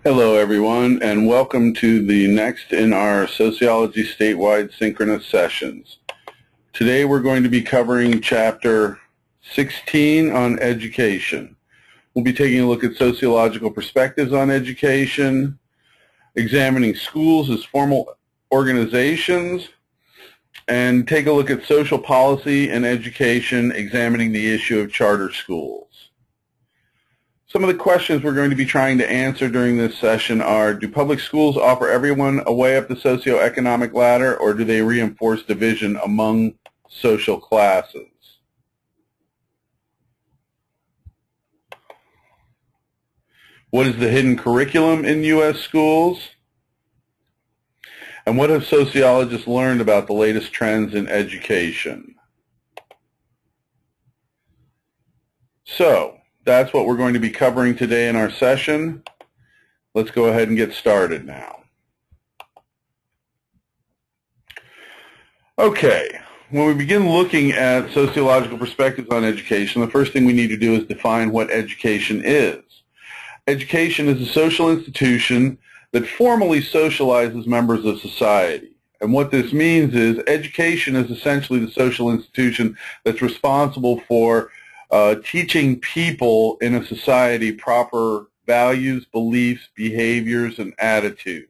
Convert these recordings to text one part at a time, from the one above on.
Hello everyone, and welcome to the next in our Sociology Statewide Synchronous Sessions. Today we're going to be covering Chapter 16 on education. We'll be taking a look at sociological perspectives on education, examining schools as formal organizations, and take a look at social policy and education, examining the issue of charter schools. Some of the questions we're going to be trying to answer during this session are, do public schools offer everyone a way up the socioeconomic ladder, or do they reinforce division among social classes? What is the hidden curriculum in U.S. schools? And what have sociologists learned about the latest trends in education? So, that's what we're going to be covering today in our session. Let's go ahead and get started now. Okay, when we begin looking at sociological perspectives on education, the first thing we need to do is define what education is. Education is a social institution that formally socializes members of society. And what this means is education is essentially the social institution that's responsible for teaching people in a society proper values, beliefs, behaviors, and attitudes.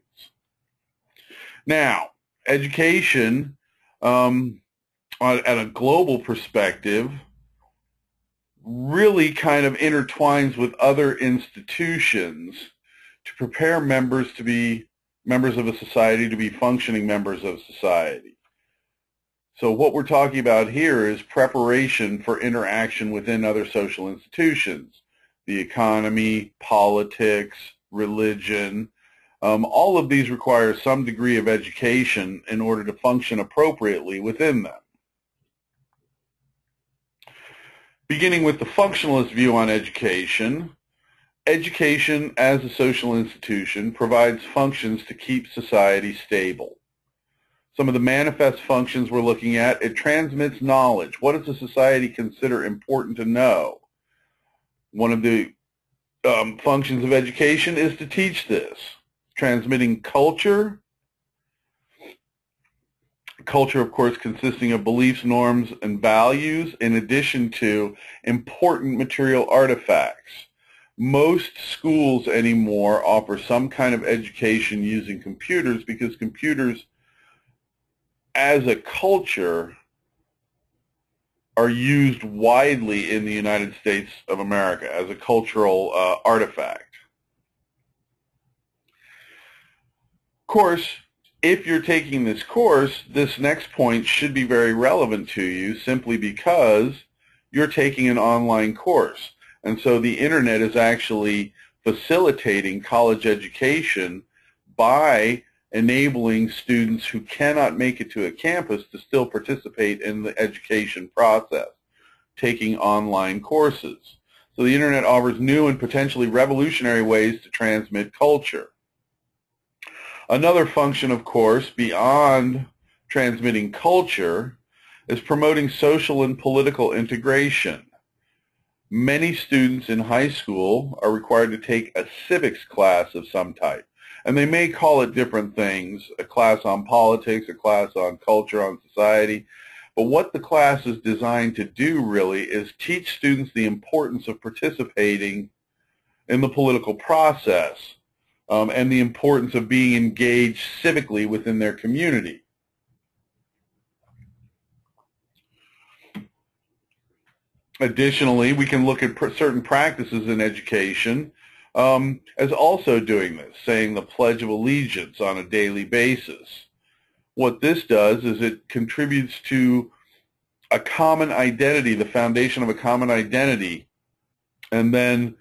Now, education at a global perspective really kind of intertwines with other institutions to prepare members to be members of a society, to be functioning members of society. So what we're talking about here is preparation for interaction within other social institutions, the economy, politics, religion. All of these require some degree of education in order to function appropriately within them. Beginning with the functionalist view on education, education as a social institution provides functions to keep society stable. Some of the manifest functions we're looking at, it transmits knowledge. What does a society consider important to know? One of the functions of education is to teach this. Transmitting culture. Culture, of course, consisting of beliefs, norms, and values, in addition to important material artifacts. Most schools anymore offer some kind of education using computers because computers as a culture are used widely in the United States of America as a cultural artifact. Of course, if you're taking this course, this next point should be very relevant to you simply because you're taking an online course. And so the internet is actually facilitating college education by enabling students who cannot make it to a campus to still participate in the education process, taking online courses. So the internet offers new and potentially revolutionary ways to transmit culture. Another function, of course, beyond transmitting culture, is promoting social and political integration. Many students in high school are required to take a civics class of some type. And they may call it different things, a class on politics, a class on culture, on society. But what the class is designed to do really is teach students the importance of participating in the political process and the importance of being engaged civically within their community. Additionally, we can look at certain practices in education as also doing this, saying the Pledge of Allegiance on a daily basis. What this does is it contributes to a common identity, the foundation of a common identity, and then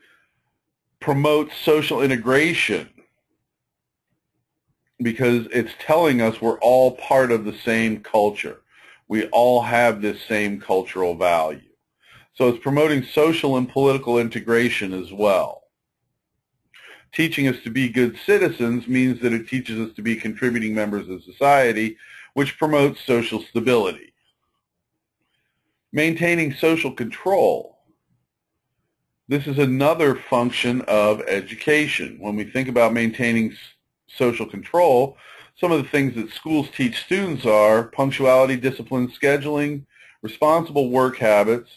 promotes social integration because it's telling us we're all part of the same culture. We all have this same cultural value. So it's promoting social and political integration as well. Teaching us to be good citizens means that it teaches us to be contributing members of society, which promotes social stability. Maintaining social control. This is another function of education. When we think about maintaining social control, some of the things that schools teach students are punctuality, discipline, scheduling, responsible work habits,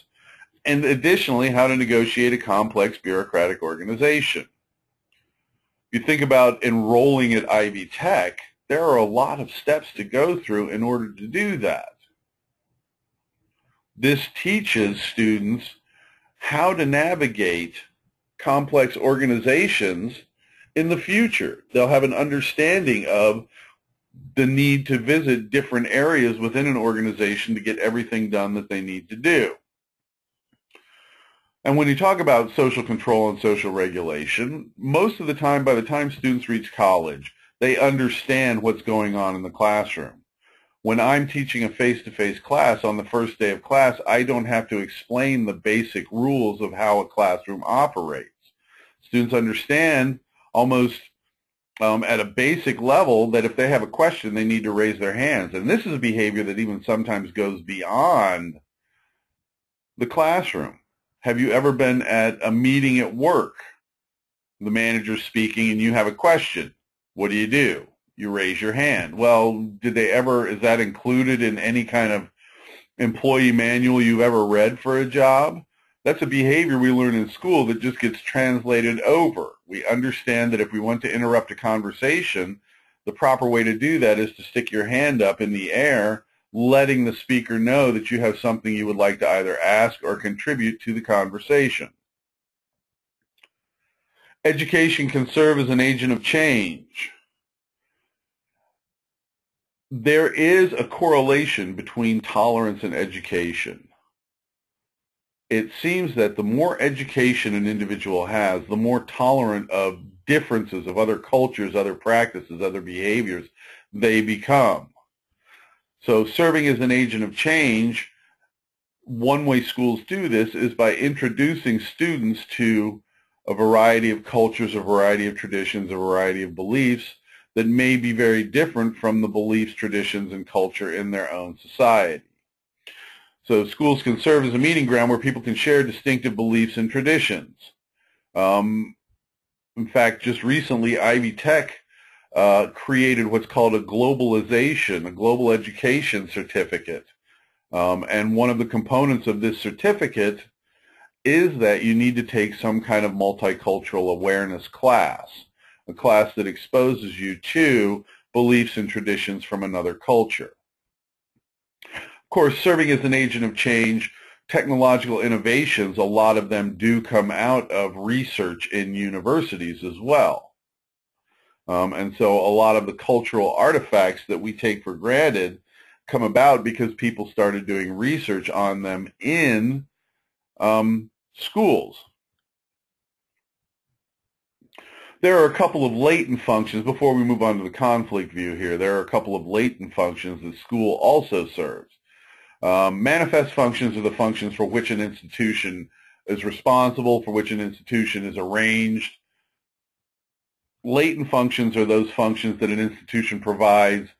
and additionally, how to negotiate a complex bureaucratic organization. If you think about enrolling at Ivy Tech, there are a lot of steps to go through in order to do that. This teaches students how to navigate complex organizations in the future. They'll have an understanding of the need to visit different areas within an organization to get everything done that they need to do. And when you talk about social control and social regulation, most of the time, by the time students reach college, they understand what's going on in the classroom. When I'm teaching a face-to-face class on the first day of class, I don't have to explain the basic rules of how a classroom operates. Students understand almost at a basic level that if they have a question, they need to raise their hands. And this is a behavior that even sometimes goes beyond the classroom. Have you ever been at a meeting at work? The manager's speaking and you have a question. What do? You raise your hand. Well, is that included in any kind of employee manual you've ever read for a job? That's a behavior we learn in school that just gets translated over. We understand that if we want to interrupt a conversation, the proper way to do that is to stick your hand up in the air, letting the speaker know that you have something you would like to either ask or contribute to the conversation. Education can serve as an agent of change. There is a correlation between tolerance and education. It seems that the more education an individual has, the more tolerant of differences of other cultures, other practices, other behaviors they become. So serving as an agent of change, one way schools do this is by introducing students to a variety of cultures, a variety of traditions, a variety of beliefs that may be very different from the beliefs, traditions, and culture in their own society. So schools can serve as a meeting ground where people can share distinctive beliefs and traditions. In fact, just recently, Ivy Tech created what's called a global education certificate. And one of the components of this certificate is that you need to take some kind of multicultural awareness class, a class that exposes you to beliefs and traditions from another culture. Of course, serving as an agent of change, technological innovations, a lot of them do come out of research in universities as well. And so a lot of the cultural artifacts that we take for granted come about because people started doing research on them in schools. There are a couple of latent functions, before we move on to the conflict view here, there are a couple of latent functions that school also serves. Manifest functions are the functions for which an institution is responsible, for which an institution is arranged. Latent functions are those functions that an institution provides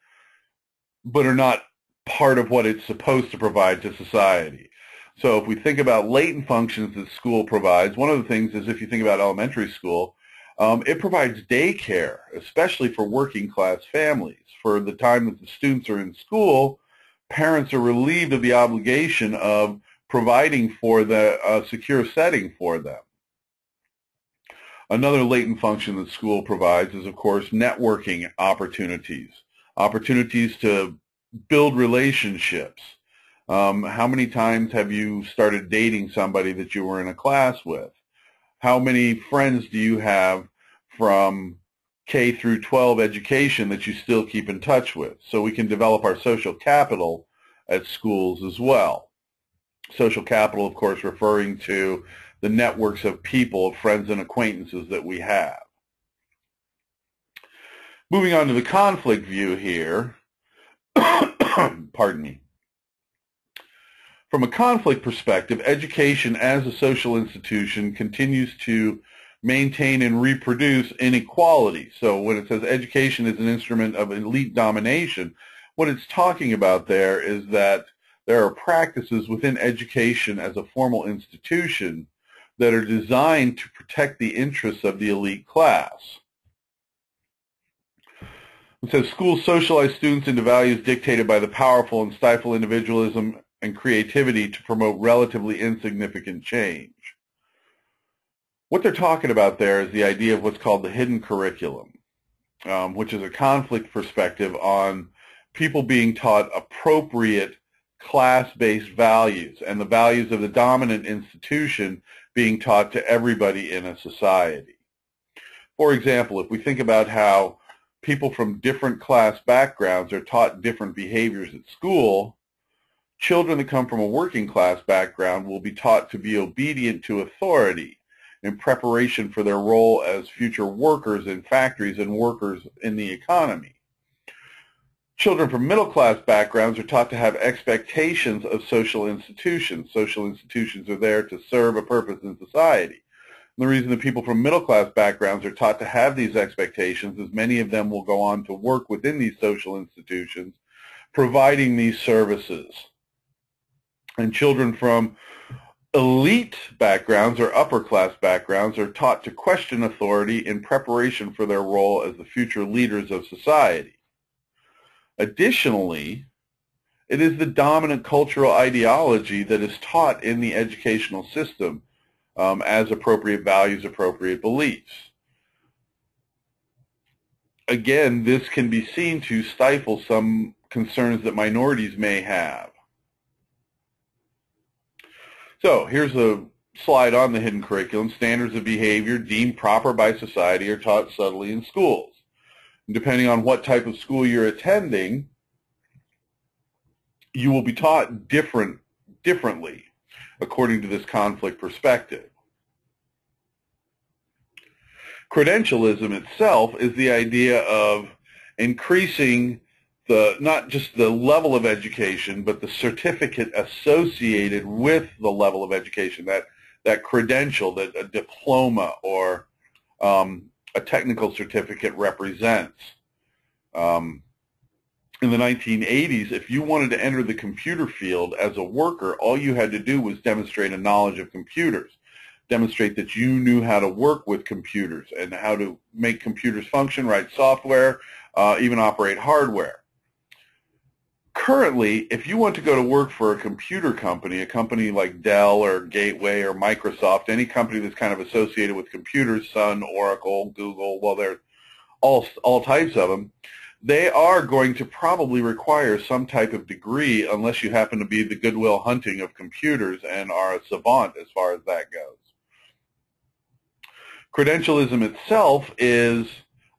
but are not part of what it's supposed to provide to society. So if we think about latent functions that school provides, one of the things is if you think about elementary school, it provides daycare, especially for working class families. For the time that the students are in school, parents are relieved of the obligation of providing for the secure setting for them. Another latent function that school provides is, of course, networking opportunities, opportunities to build relationships. How many times have you started dating somebody that you were in a class with? How many friends do you have from K through 12 education that you still keep in touch with? So we can develop our social capital at schools as well. Social capital, of course, referring to the networks of people, friends and acquaintances that we have. Moving on to the conflict view here, pardon me. From a conflict perspective, education as a social institution continues to maintain and reproduce inequality. So when it says education is an instrument of elite domination, what it's talking about there is that there are practices within education as a formal institution that are designed to protect the interests of the elite class. It says schools socialize students into values dictated by the powerful and stifle individualism and creativity to promote relatively insignificant change. What they're talking about there is the idea of what's called the hidden curriculum, which is a conflict perspective on people being taught appropriate class-based values and the values of the dominant institution being taught to everybody in a society. For example, if we think about how people from different class backgrounds are taught different behaviors at school, children that come from a working class background will be taught to be obedient to authority in preparation for their role as future workers in factories and workers in the economy. Children from middle class backgrounds are taught to have expectations of social institutions. Social institutions are there to serve a purpose in society. And the reason that people from middle class backgrounds are taught to have these expectations is many of them will go on to work within these social institutions providing these services. And children from elite backgrounds or upper class backgrounds are taught to question authority in preparation for their role as the future leaders of society. Additionally, it is the dominant cultural ideology that is taught in the educational system as appropriate values, appropriate beliefs. Again, this can be seen to stifle some concerns that minorities may have. So here's a slide on the hidden curriculum. Standards of behavior deemed proper by society are taught subtly in schools. And depending on what type of school you're attending, you will be taught differently according to this conflict perspective. Credentialism itself is the idea of increasing not just the level of education, but the certificate associated with the level of education, that credential that a diploma or a technical certificate represents. In the 1980s, if you wanted to enter the computer field as a worker, all you had to do was demonstrate a knowledge of computers, demonstrate that you knew how to work with computers and how to make computers function, write software, even operate hardware. Currently, if you want to go to work for a computer company, a company like Dell or Gateway or Microsoft, any company that's kind of associated with computers, Sun, Oracle, Google, well, they're all types of them, they are going to probably require some type of degree unless you happen to be the Goodwill Hunting of computers and are a savant as far as that goes. Credentialism itself is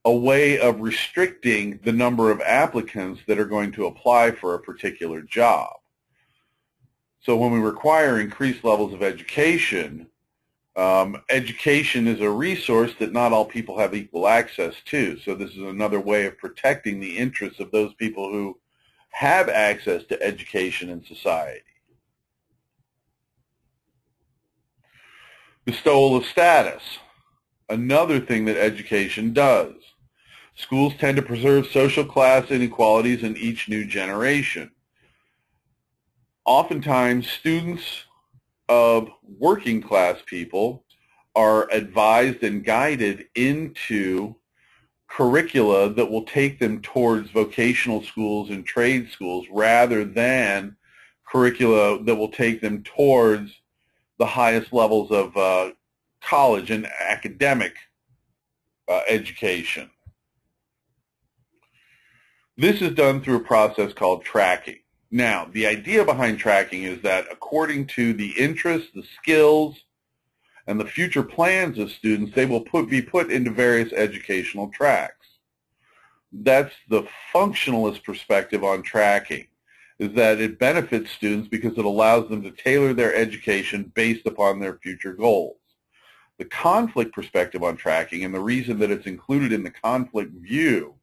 a way of restricting the number of applicants that are going to apply for a particular job. So when we require increased levels of education, education is a resource that not all people have equal access to. So this is another way of protecting the interests of those people who have access to education in society. Bestowal of status, another thing that education does. Schools tend to preserve social class inequalities in each new generation. Oftentimes, students of working class people are advised and guided into curricula that will take them towards vocational schools and trade schools rather than curricula that will take them towards the highest levels of college and academic education. This is done through a process called tracking. Now, the idea behind tracking is that according to the interests, the skills, and the future plans of students, they will be put into various educational tracks. That's the functionalist perspective on tracking, is that it benefits students because it allows them to tailor their education based upon their future goals. The conflict perspective on tracking, and the reason that it's included in the conflict view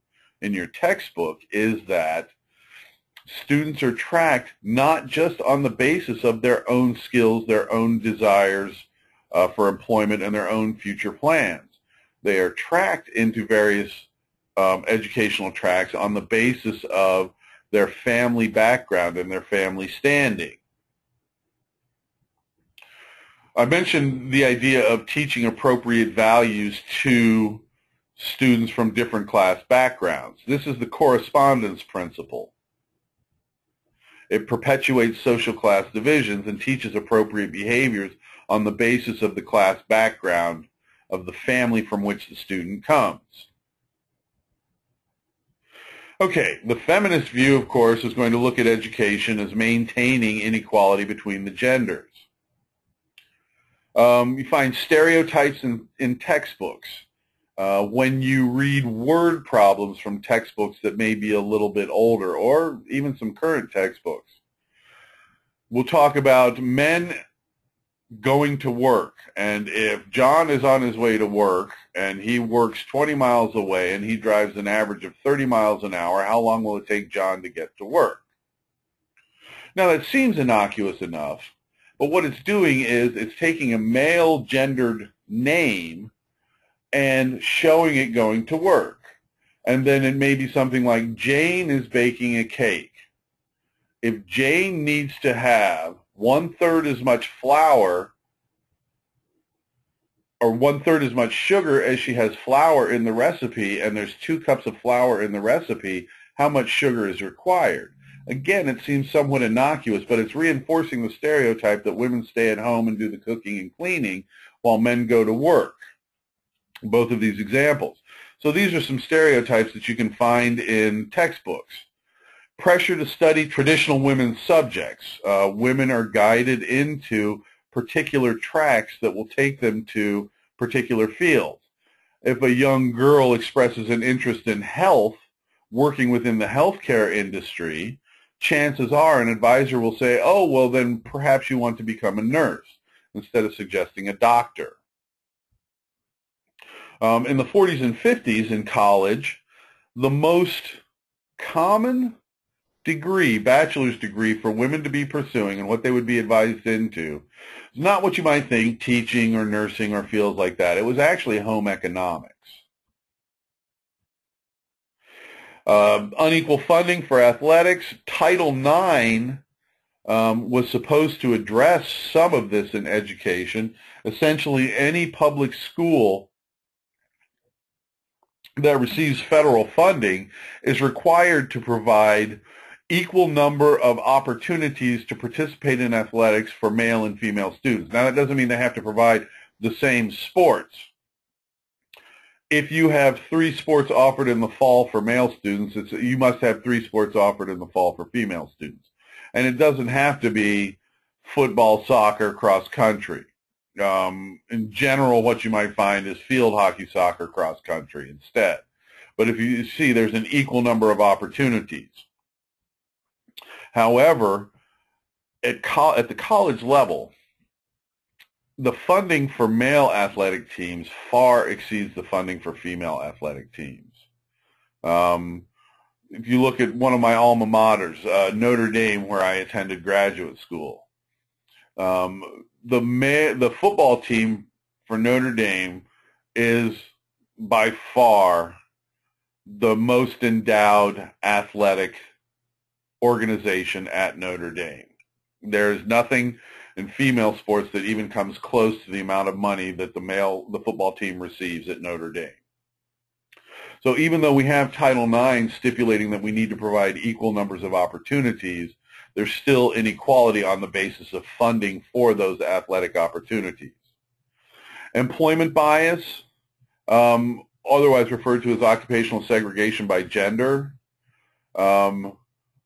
in your textbook, is that students are tracked not just on the basis of their own skills, their own desires for employment, and their own future plans. They are tracked into various educational tracks on the basis of their family background and their family standing. I mentioned the idea of teaching appropriate values to students from different class backgrounds. This is the correspondence principle. It perpetuates social class divisions and teaches appropriate behaviors on the basis of the class background of the family from which the student comes. Okay, the feminist view, of course, is going to look at education as maintaining inequality between the genders. You find stereotypes in textbooks. When you read word problems from textbooks that may be a little bit older, or even some current textbooks, we'll talk about men going to work. And if John is on his way to work and he works 20 miles away and he drives an average of 30 miles an hour, how long will it take John to get to work? Now, that seems innocuous enough, but what it's doing is it's taking a male gendered name and showing it going to work. And then it may be something like Jane is baking a cake. If Jane needs to have 1/3 as much flour or 1/3 as much sugar as she has flour in the recipe, and there's 2 cups of flour in the recipe, how much sugar is required? Again, it seems somewhat innocuous, but it's reinforcing the stereotype that women stay at home and do the cooking and cleaning while men go to work. Both of these examples. So these are some stereotypes that you can find in textbooks. Pressure to study traditional women's subjects. Women are guided into particular tracks that will take them to particular fields. If a young girl expresses an interest in health, working within the healthcare industry, chances are an advisor will say, oh, well, then perhaps you want to become a nurse, instead of suggesting a doctor. In the 40s and 50s in college, the most common degree, bachelor's degree for women to be pursuing and what they would be advised into is not what you might think, teaching or nursing or fields like that. It was actually home economics. Unequal funding for athletics. Title IX was supposed to address some of this in education. Essentially, any public school that receives federal funding is required to provide equal number of opportunities to participate in athletics for male and female students. Now, that doesn't mean they have to provide the same sports. If you have 3 sports offered in the fall for male students, you must have 3 sports offered in the fall for female students. And it doesn't have to be football, soccer, cross country. In general, what you might find is field hockey, soccer, cross country instead. But if you see, there's an equal number of opportunities. However, at the college level, the funding for male athletic teams far exceeds the funding for female athletic teams. If you look at one of my alma maters, Notre Dame, where I attended graduate school, the football team for Notre Dame is by far the most endowed athletic organization at Notre Dame. There is nothing in female sports that even comes close to the amount of money that the football team receives at Notre Dame. So even though we have Title IX stipulating that we need to provide equal numbers of opportunities, there's still inequality on the basis of funding for those athletic opportunities. Employment bias, otherwise referred to as occupational segregation by gender.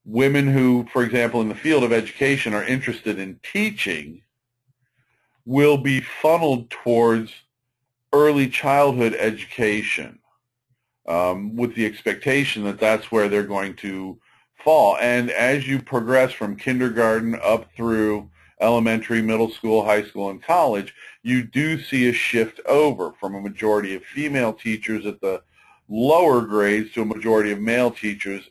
Women who, for example, in the field of education are interested in teaching will be funneled towards early childhood education with the expectation that that's where they're going to fall. And as you progress from kindergarten up through elementary, middle school, high school, and college, you do see a shift over from a majority of female teachers at the lower grades to a majority of male teachers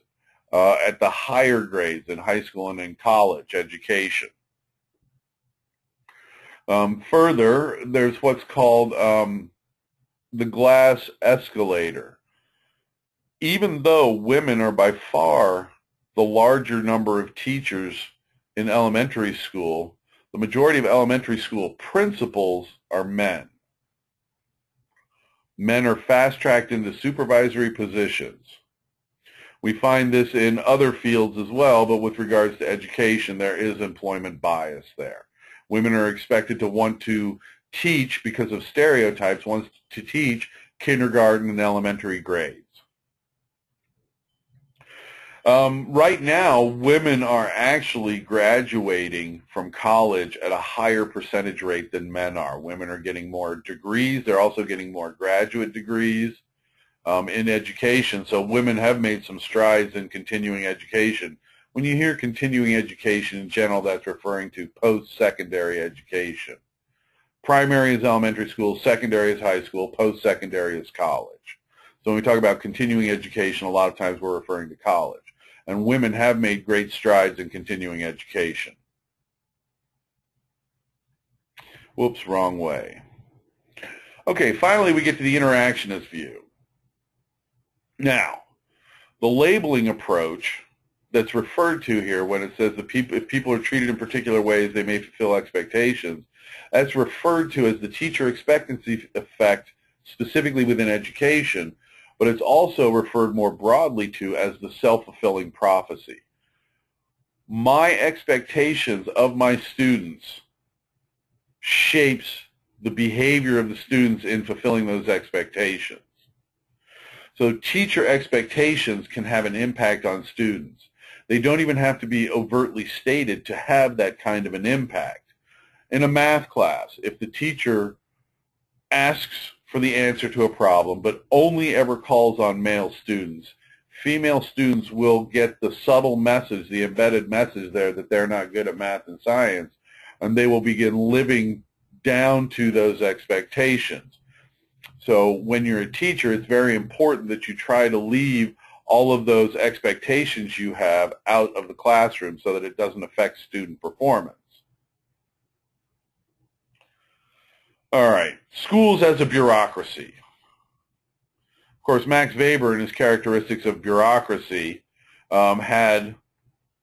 at the higher grades in high school and in college education. Further, there's what's called the glass escalator. Even though women are by far the larger number of teachers in elementary school, The majority of elementary school principals are men. Men are fast-tracked into supervisory positions. We find this in other fields as well, but with regards to education, there is employment bias there. Women are expected to want to teach because of stereotypes, wants to teach kindergarten and elementary grades. Right now, women are actually graduating from college at a higher percentage rate than men are. Women are getting more degrees. They're also getting more graduate degrees in education. So women have made some strides in continuing education. When you hear continuing education in general, that's referring to post-secondary education. Primary is elementary school, secondary is high school, post-secondary is college. So when we talk about continuing education, a lot of times we're referring to college. And women have made great strides in continuing education. Whoops, wrong way. Okay, finally we get to the interactionist view. Now, the labeling approach that's referred to here when it says that if people are treated in particular ways, they may fulfill expectations, that's referred to as the teacher expectancy effect specifically within education, but it's also referred more broadly to as the self-fulfilling prophecy. My expectations of my students shapes the behavior of the students in fulfilling those expectations. So teacher expectations can have an impact on students. They don't even have to be overtly stated to have that kind of an impact. In a math class, if the teacher asks for the answer to a problem, but only ever calls on male students, female students will get the subtle message, the embedded message there that they're not good at math and science, and they will begin living down to those expectations. So when you're a teacher, it's very important that you try to leave all of those expectations you have out of the classroom so that it doesn't affect student performance. All right, schools as a bureaucracy. Of course, Max Weber in his characteristics of bureaucracy had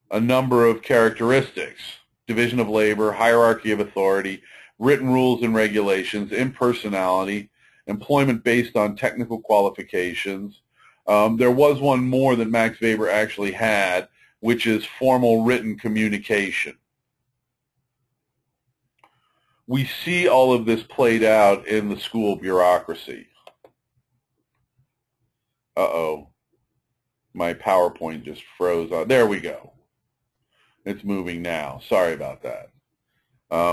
a number of characteristics: division of labor, hierarchy of authority, written rules and regulations, impersonality, employment based on technical qualifications. There was one more that Max Weber actually had, which is formal written communication. We see all of this played out in the school bureaucracy. Uh-oh. My PowerPoint just froze on. There we go. It's moving now. Sorry about that.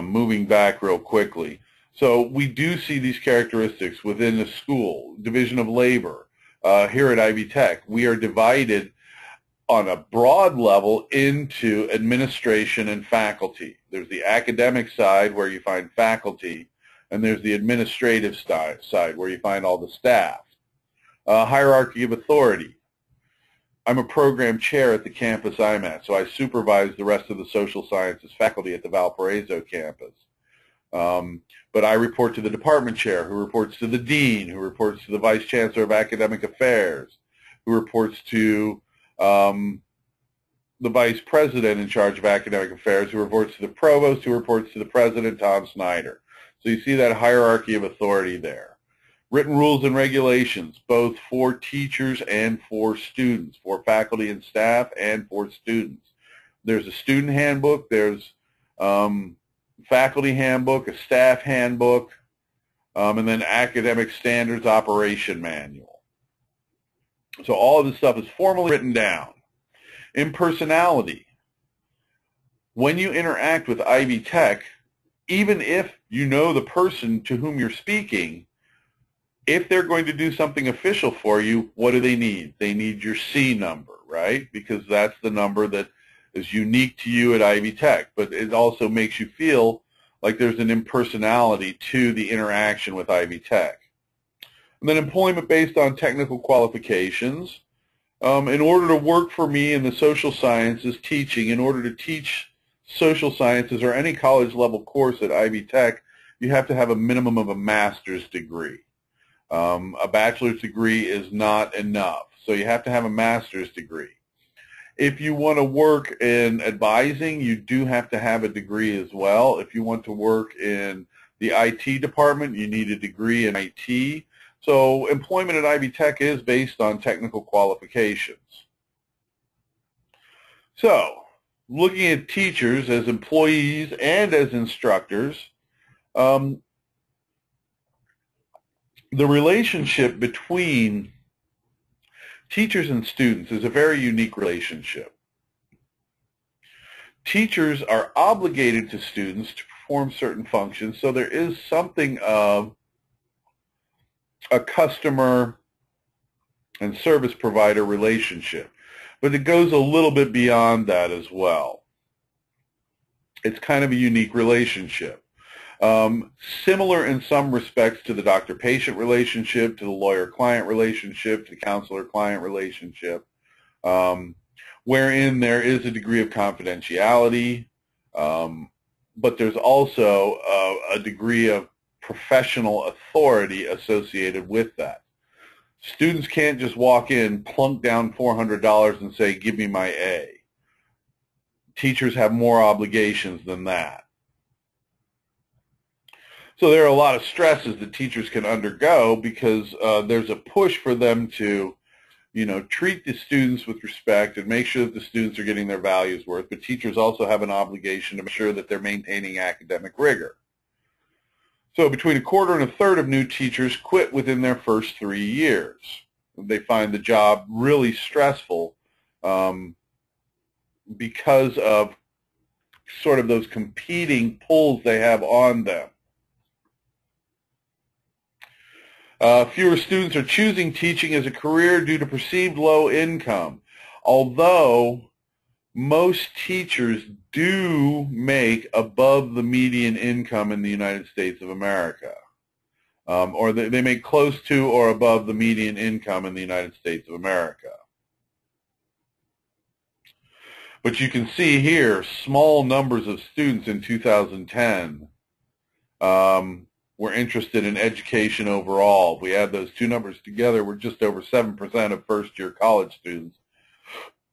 Moving back real quickly. So we do see these characteristics within the school. Division of labor. Here at Ivy Tech, we are divided on a broad level into administration and faculty. There's the academic side where you find faculty, and there's the administrative side where you find all the staff. Hierarchy of authority. I'm a program chair at the campus I'm at, so I supervise the rest of the social sciences faculty at the Valparaiso campus. But I report to the department chair, who reports to the dean, who reports to the vice chancellor of academic affairs, who reports to the vice president in charge of academic affairs, who reports to the provost, who reports to the president, Tom Snyder. So you see that hierarchy of authority there. Written rules and regulations, both for teachers and for students, for faculty and staff and for students. There's a student handbook, there's faculty handbook, a staff handbook, and then academic standards operation manual. So all of this stuff is formally written down. Impersonality. When you interact with Ivy Tech, even if you know the person to whom you're speaking, if they're going to do something official for you, what do they need? They need your C number, right? Because that's the number that is unique to you at Ivy Tech. But it also makes you feel like there's an impersonality to the interaction with Ivy Tech. And then employment based on technical qualifications. In order to work for me in the social sciences teaching, in order to teach social sciences or any college level course at Ivy Tech, you have to have a minimum of a master's degree. A bachelor's degree is not enough, so you have to have a master's degree. If you want to work in advising, you do have to have a degree as well. If you want to work in the IT department, you need a degree in IT. So employment at Ivy Tech is based on technical qualifications. So looking at teachers as employees and as instructors, the relationship between teachers and students is a very unique relationship. Teachers are obligated to students to perform certain functions, so there is something of a customer and service provider relationship, but it goes a little bit beyond that as well. It's kind of a unique relationship. Similar in some respects to the doctor-patient relationship, to the lawyer-client relationship, to the counselor-client relationship, wherein there is a degree of confidentiality, but there's also a degree of professional authority associated with that. Students can't just walk in, plunk down $400 and say, give me my A. Teachers have more obligations than that. So there are a lot of stresses that teachers can undergo because there's a push for them to, treat the students with respect and make sure that the students are getting their values worth, but teachers also have an obligation to make sure that they're maintaining academic rigor. So between a quarter and a third of new teachers quit within their first 3 years. They find the job really stressful because of sort of those competing pulls they have on them. Fewer students are choosing teaching as a career due to perceived low income, although most teachers do make above the median income in the United States of America, or they make close to or above the median income in the United States of America. But you can see here small numbers of students in 2010 were interested in education overall. If we add those two numbers together, we're just over 7% of first-year college students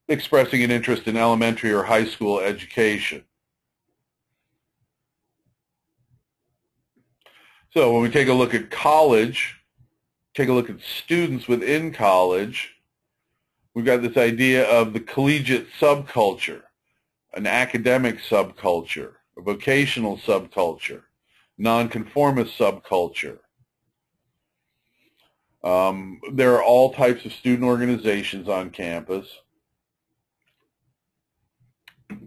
expressing an interest in elementary or high school education. So when we take a look at college, take a look at students within college, we've got this idea of the collegiate subculture, an academic subculture, a vocational subculture, nonconformist subculture. There are all types of student organizations on campus.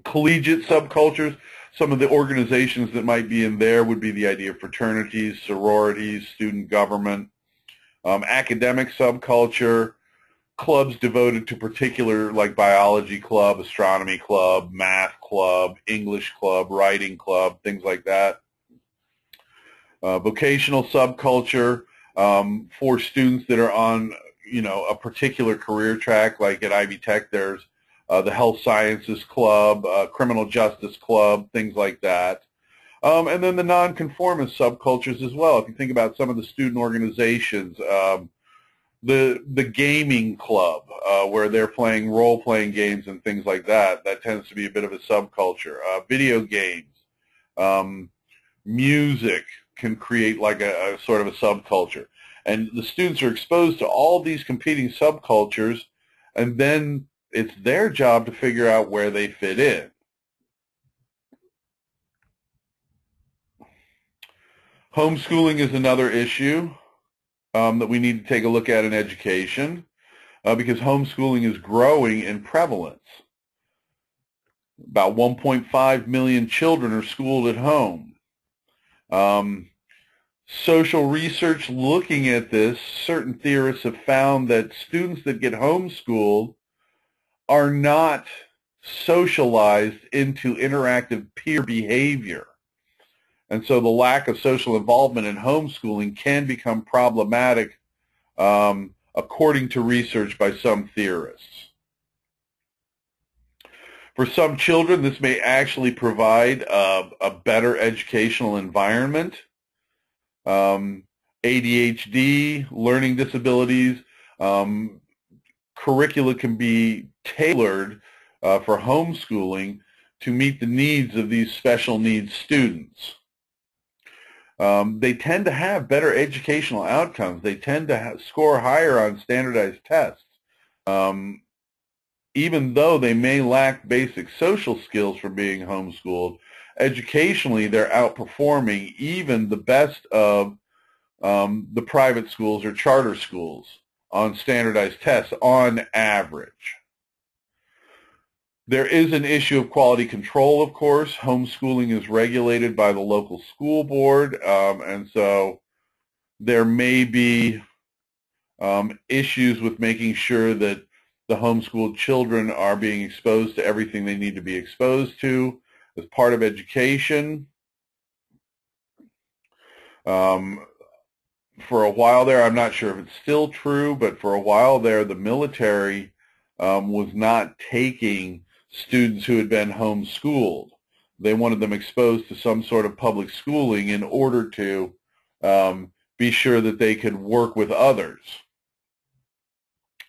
Collegiate subcultures, some of the organizations that might be in there would be the idea of fraternities, sororities, student government. Academic subculture, clubs devoted to particular, like biology club, astronomy club, math club, English club, writing club, things like that. Vocational subculture, for students that are on, a particular career track, like at Ivy Tech, there's the Health Sciences Club, Criminal Justice Club, things like that. And then the nonconformist subcultures as well. If you think about some of the student organizations, the gaming club, where they're playing role-playing games and things like that, that tends to be a bit of a subculture. Video games, music can create like a sort of a subculture. And the students are exposed to all these competing subcultures, and then it's their job to figure out where they fit in. Homeschooling is another issue that we need to take a look at in education because homeschooling is growing in prevalence. About 1.5 million children are schooled at home. Social research looking at this, certain theorists have found that students that get homeschooled are not socialized into interactive peer behavior. And so the lack of social involvement in homeschooling can become problematic, according to research by some theorists. For some children, this may actually provide a better educational environment. ADHD, learning disabilities, curricula can be tailored for homeschooling to meet the needs of these special needs students. They tend to have better educational outcomes. They tend to score higher on standardized tests. Even though they may lack basic social skills from being homeschooled, educationally they're outperforming even the best of the private schools or charter schools on standardized tests on average. There is an issue of quality control, of course. Homeschooling is regulated by the local school board, and so there may be issues with making sure that the homeschooled children are being exposed to everything they need to be exposed to as part of education. For a while there, I'm not sure if it's still true, but for a while there, the military was not taking students who had been homeschooled. They wanted them exposed to some sort of public schooling in order to be sure that they could work with others.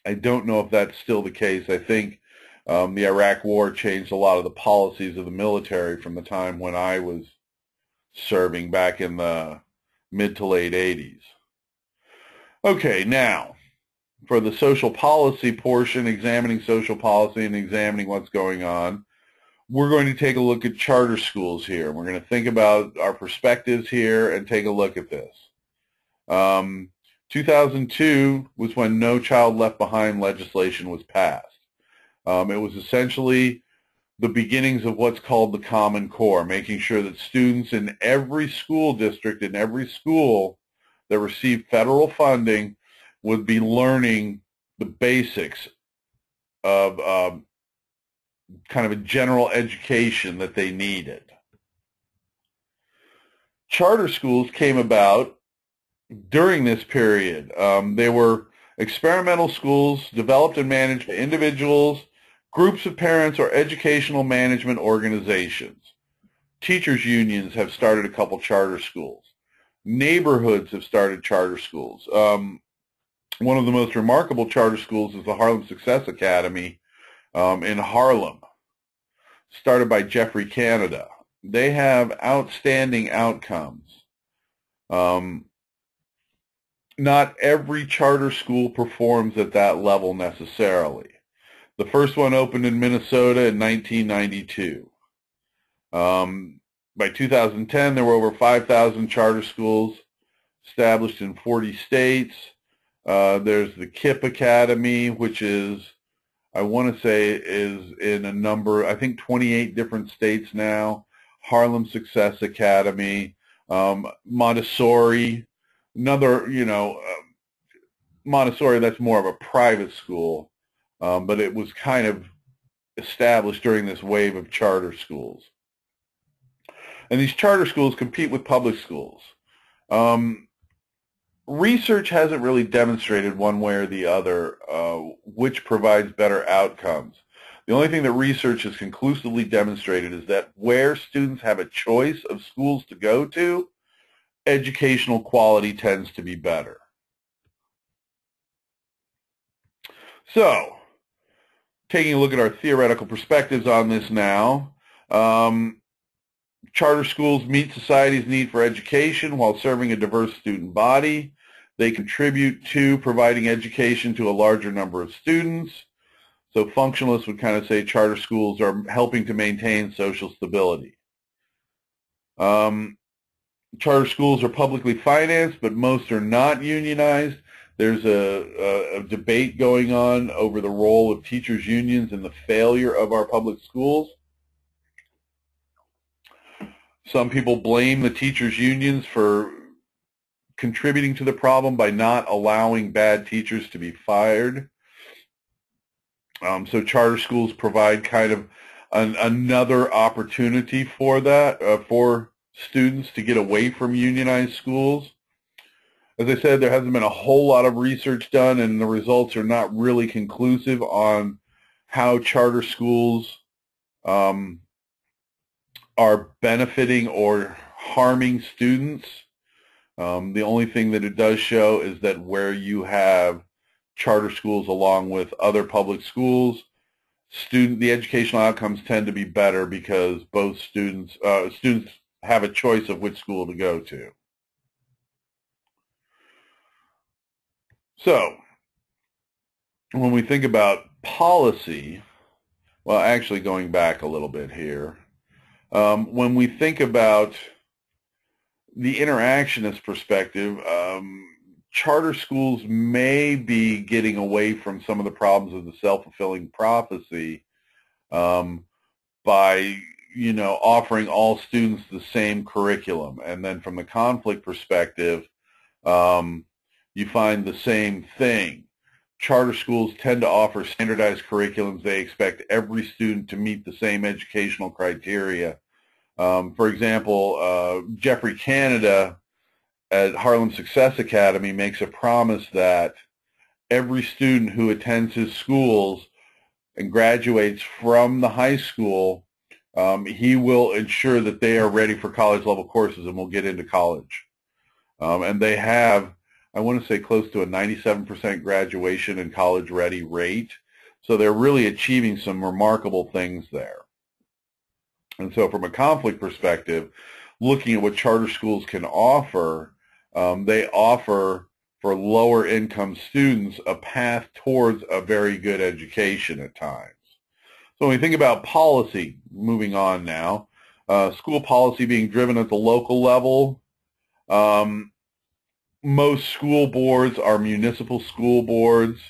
I don't know if that's still the case. I think the Iraq War changed a lot of the policies of the military from the time when I was serving back in the mid to late 80s. Okay, now, for the social policy portion, examining social policy and examining what's going on, we're going to take a look at charter schools here. We're going to think about our perspectives here and take a look at this. 2002 was when No Child Left Behind legislation was passed. It was essentially the beginnings of what's called the Common Core, making sure that students in every school district, in every school that received federal funding, would be learning the basics of kind of a general education that they needed. Charter schools came about during this period. They were experimental schools developed and managed by individuals, groups of parents, or educational management organizations. Teachers' unions have started a couple charter schools. Neighborhoods have started charter schools. One of the most remarkable charter schools is the Harlem Success Academy in Harlem, started by Jeffrey Canada. They have outstanding outcomes. Not every charter school performs at that level necessarily. The first one opened in Minnesota in 1992. By 2010, there were over 5,000 charter schools established in 40 states. There's the KIPP Academy, which is, I want to say, is in a number, I think 28 different states now. Harlem Success Academy, Montessori, another, Montessori, that's more of a private school, but it was kind of established during this wave of charter schools. And these charter schools compete with public schools. Research hasn't really demonstrated one way or the other which provides better outcomes. The only thing that research has conclusively demonstrated is that where students have a choice of schools to go to, educational quality tends to be better. So, taking a look at our theoretical perspectives on this now, charter schools meet society's need for education while serving a diverse student body. They contribute to providing education to a larger number of students. So functionalists would kind of say charter schools are helping to maintain social stability. Charter schools are publicly financed, but most are not unionized. There's a debate going on over the role of teachers' unions in the failure of our public schools. Some people blame the teachers' unions for contributing to the problem by not allowing bad teachers to be fired. So charter schools provide kind of another opportunity for that, for students to get away from unionized schools. As I said, there hasn't been a whole lot of research done, and the results are not really conclusive on how charter schools are benefiting or harming students. The only thing that it does show is that where you have charter schools along with other public schools, the educational outcomes tend to be better because both students have a choice of which school to go to. So when we think about policy, well, actually going back a little bit here, when we think about the interactionist perspective, charter schools may be getting away from some of the problems of the self-fulfilling prophecy by, offering all students the same curriculum. And then from the conflict perspective, you find the same thing. Charter schools tend to offer standardized curriculums. They expect every student to meet the same educational criteria. For example, Jeffrey Canada at Harlem Success Academy makes a promise that every student who attends his schools and graduates from the high school, he will ensure that they are ready for college-level courses and will get into college. And they have, I want to say, close to a 97% graduation and college-ready rate. So they're really achieving some remarkable things there. And so from a conflict perspective, looking at what charter schools can offer, they offer for lower income students a path towards a very good education at times. So when we think about policy, moving on now, school policy being driven at the local level, most school boards are municipal school boards.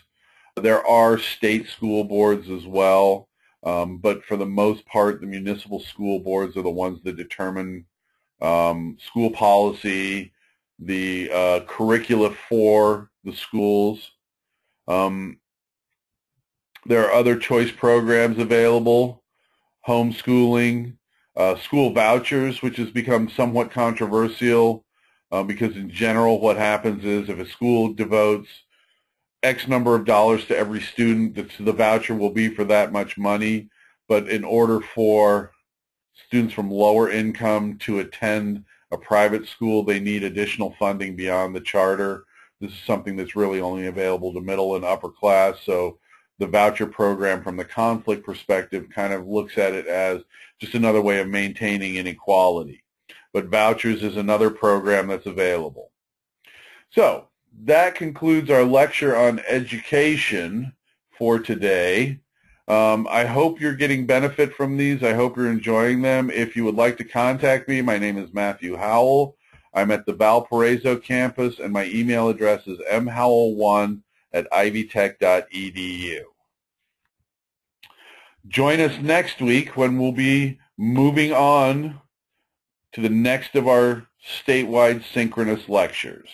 There are state school boards as well, but for the most part, the municipal school boards are the ones that determine school policy, the curricula for the schools. There are other choice programs available, homeschooling, school vouchers, which has become somewhat controversial because in general what happens is if a school devotes X number of dollars to every student, the voucher will be for that much money. But in order for students from lower income to attend a private school, they need additional funding beyond the charter. This is something that's really only available to middle and upper class. So the voucher program from the conflict perspective kind of looks at it as just another way of maintaining inequality. But vouchers is another program that's available. So that concludes our lecture on education for today. I hope you're getting benefit from these. I hope you're enjoying them. If you would like to contact me, my name is Matthew Howell. I'm at the Valparaiso campus, and my email address is mhowell1@ivytech.edu. Join us next week when we'll be moving on to the next of our statewide synchronous lectures.